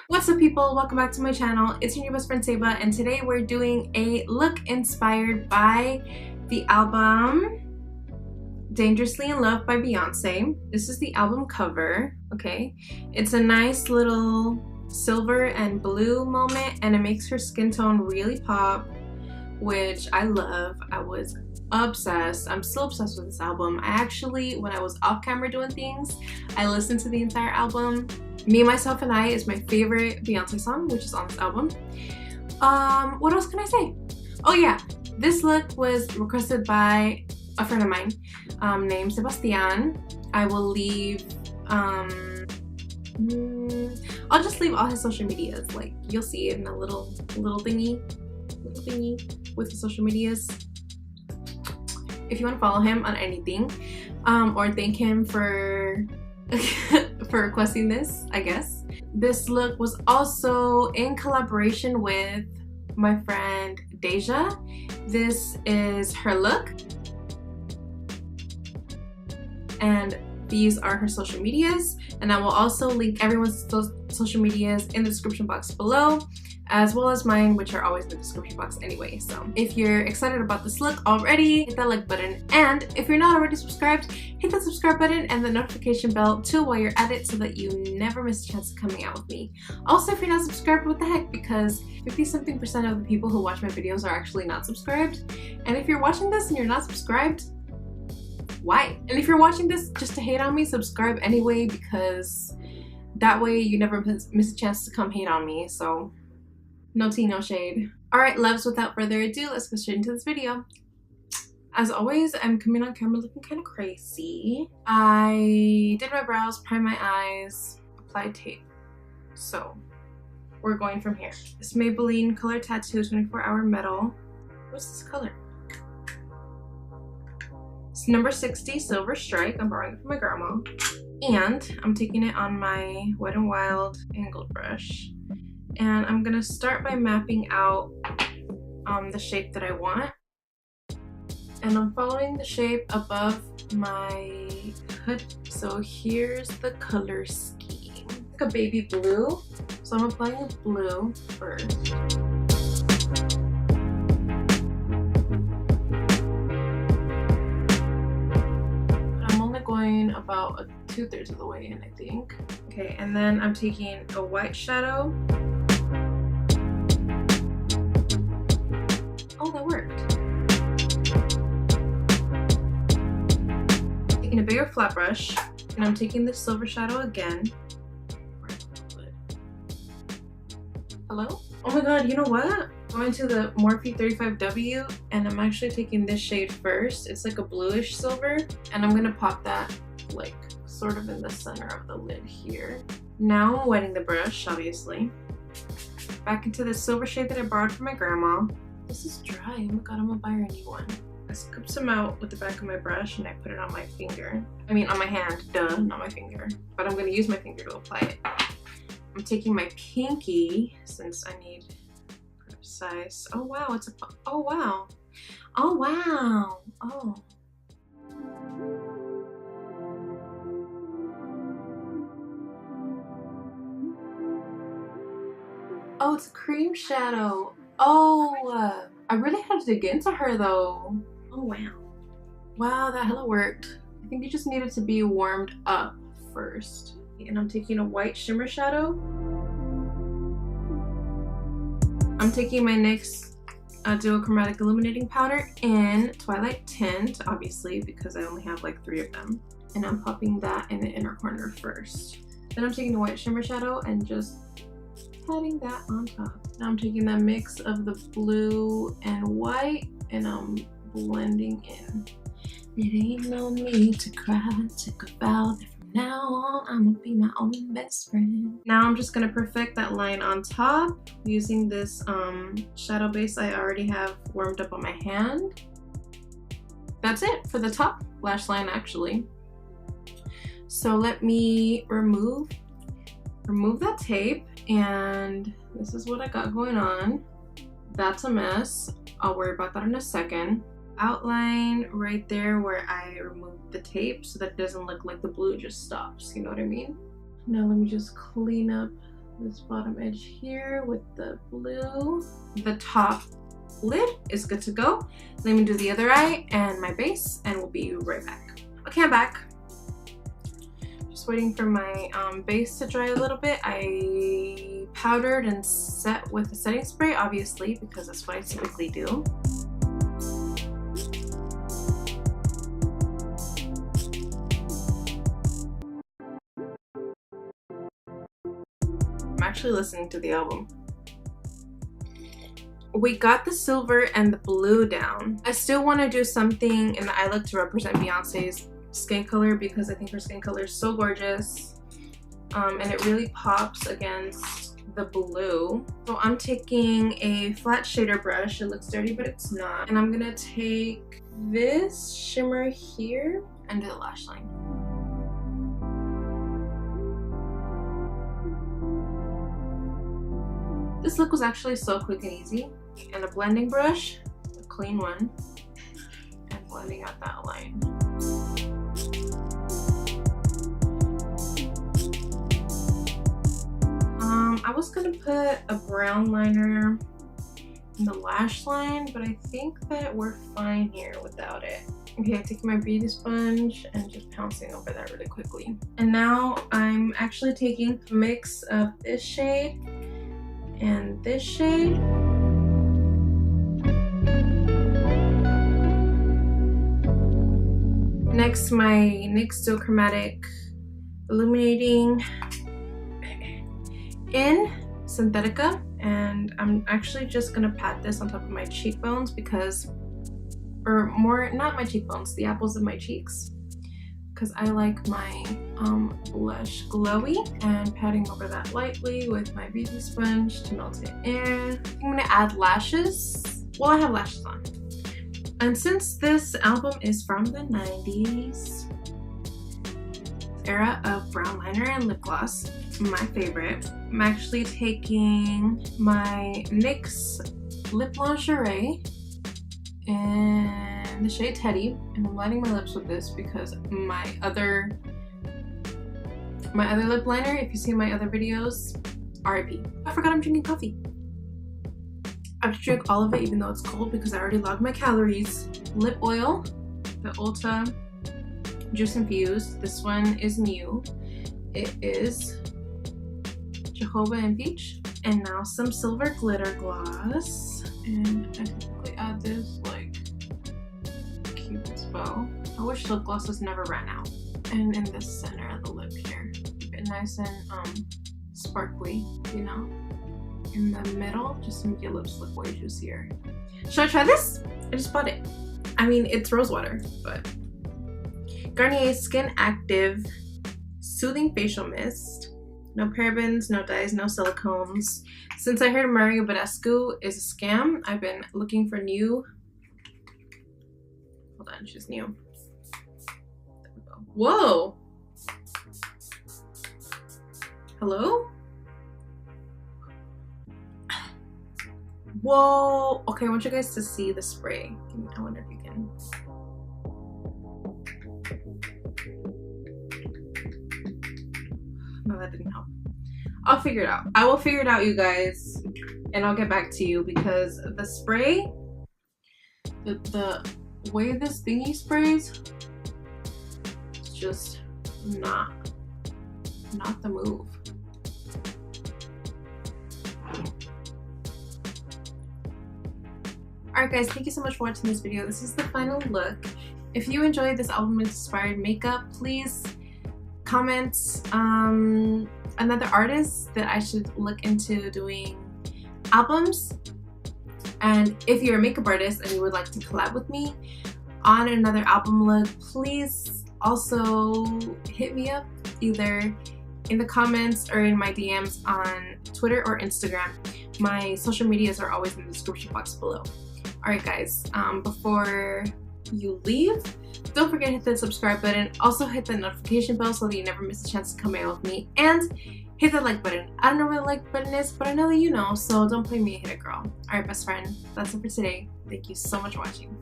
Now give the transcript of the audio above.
What's up, people? Welcome back to my channel. It's your new best friend Ceiba, and today we're doing a look inspired by the album Dangerously in Love by Beyonce. This is the album cover, okay? It's a nice little silver and blue moment, and it makes her skin tone really pop, which I love. I was obsessed. I'm still obsessed with this album. I actually, when I was off camera doing things, I listened to the entire album. Me, Myself, and I is my favorite Beyonce song, which is on this album. What else can I say? Oh yeah, this look was requested by a friend of mine named Sebastian. I will leave, I'll just leave all his social medias. Like, you'll see it in a little thingy with the social medias. If you want to follow him on anything, or thank him for for requesting this, I guess. This look was also in collaboration with my friend Daija. This is her look, and these are her social medias, and I will also link everyone's social medias in the description box below, as well as mine, which are always in the description box anyway. So if you're excited about this look already, hit that like button, and if you're not already subscribed, hit that subscribe button and the notification bell too while you're at it, so that you never miss a chance of coming out with me. Also, if you're not subscribed, what the heck, because 50-something% of the people who watch my videos are actually not subscribed. And if you're watching this and you're not subscribed, why? And if you're watching this just to hate on me, subscribe anyway, because that way you never miss a chance to come hate on me. So no tea, no shade. Alright, loves, without further ado, let's go straight into this video. As always, I'm coming on camera looking kind of crazy. I did my brows, primed my eyes, applied tape. So we're going from here. This Maybelline Color Tattoo 24-hour metal. What's this color? It's number 60 Silver Strike. I'm borrowing it from my grandma. And I'm taking it on my Wet n Wild angled brush. And I'm gonna start by mapping out the shape that I want. And I'm following the shape above my hood. So here's the color scheme. Like a baby blue. So I'm applying the blue first. But I'm only going about 2/3 of the way in, I think. Okay, and then I'm taking a white shadow. Oh, that worked. Taking a bigger flat brush, and I'm taking the silver shadow again. Hello? Oh my god, you know what? Going to the Morphe 35W, and I'm actually taking this shade first. It's like a bluish silver, and I'm gonna pop that like sort of in the center of the lid here. Now I'm wetting the brush, obviously. Back into the silver shade that I borrowed from my grandma. This is dry. Oh my god, I'm gonna buy her a new one. I scooped some out with the back of my brush and I put it on my finger. I mean, on my hand, duh, not my finger. But I'm gonna use my finger to apply it. I'm taking my pinky, since I need precise. Oh wow, it's a, oh wow. Oh wow, oh. Oh, it's a cream shadow. Oh, I really had to dig into her though. Oh wow. Wow, that hella worked. I think you just needed to be warmed up first. And I'm taking a white shimmer shadow. I'm taking my NYX duochromatic illuminating powder in Twilight Tint, obviously, because I only have like 3 of them. And I'm popping that in the inner corner first. Then I'm taking the white shimmer shadow and just patting that on top. Now I'm taking that mix of the blue and white, and I'm blending in. It ain't no need to cry, take a vow that from now on I'ma be my own best friend. Now I'm just gonna perfect that line on top using this shadow base I already have warmed up on my hand. That's it for the top lash line, actually. So let me remove that tape, and this is what I got going on. That's a mess. I'll worry about that in a second. Outline right there where I removed the tape so that it doesn't look like the blue just stops, you know what I mean? Now let me just clean up this bottom edge here with the blue. The top lid is good to go. Let me do the other eye and my base, and we'll be right back. Okay, I'm back. Just waiting for my base to dry a little bit. I powdered and set with a setting spray, obviously, because that's what I typically do. I'm actually listening to the album. We got the silver and the blue down. I still want to do something in the eye look to represent Beyonce's skin color, because I think her skin color is so gorgeous, and it really pops against the blue. So I'm taking a flat shader brush. It looks dirty, but it's not. And I'm gonna take this shimmer here and do the lash line. This look was actually so quick and easy. And a blending brush, a clean one, and blending out that line. I was gonna put a brown liner in the lash line, but I think that we're fine here without it. Okay, I'm taking my beauty sponge and just pouncing over that really quickly. And now I'm actually taking a mix of this shade and this shade. Next, my NYX Still Chromatic Illuminating in Synthetica, and I'm actually just gonna pat this on top of my cheekbones because, or more, not my cheekbones, the apples of my cheeks, because I like my blush glowy, and patting over that lightly with my beauty sponge to melt it in. I'm gonna add lashes. Well, I have lashes on. And since this album is from the 90s era of brown liner and lip gloss, my favorite, I'm actually taking my NYX Lip Lingerie in the shade Teddy, and I'm lining my lips with this because my other lip liner, if you see my other videos, RIP. I forgot I'm drinking coffee. I have to drink all of it even though it's cold because I already logged my calories. Lip oil, the Ulta Juice Infused. This one is new. It is Jojoba and Peach. And now some silver glitter gloss. And I can quickly add this like Cupid's bow. I wish lip glosses never ran out. And in the center of the lip here. Keep it nice and sparkly, you know. In the middle, just to make your lips look way juicier. Should I try this? I just bought it. I mean, it's rose water, but Garnier Skin Active Soothing Facial Mist. No parabens, no dyes, no silicones. Since I heard Mario Badescu is a scam, I've been looking for new. Hold on, she's new. There we go. Whoa! Hello? Whoa! Okay, I want you guys to see the spray. I wonder if you can. No, that didn't help. I'll figure it out. I will figure it out, you guys, and I'll get back to you because the spray, the way this thingy sprays, it's just not the move. Alright guys, thank you so much for watching this video. This is the final look. If you enjoyed this album inspired makeup, please comment another artist that I should look into doing albums. And if you're a makeup artist and you would like to collab with me on another album look, please also hit me up either in the comments or in my DMs on Twitter or Instagram. My social medias are always in the description box below. Alright guys, before you leave, don't forget to hit the subscribe button. Also hit the notification bell so that you never miss a chance to come out with me. And hit the like button. I don't know where the like button is, but I know that you know, so don't play me a hit it girl. Alright best friend, that's it for today. Thank you so much for watching.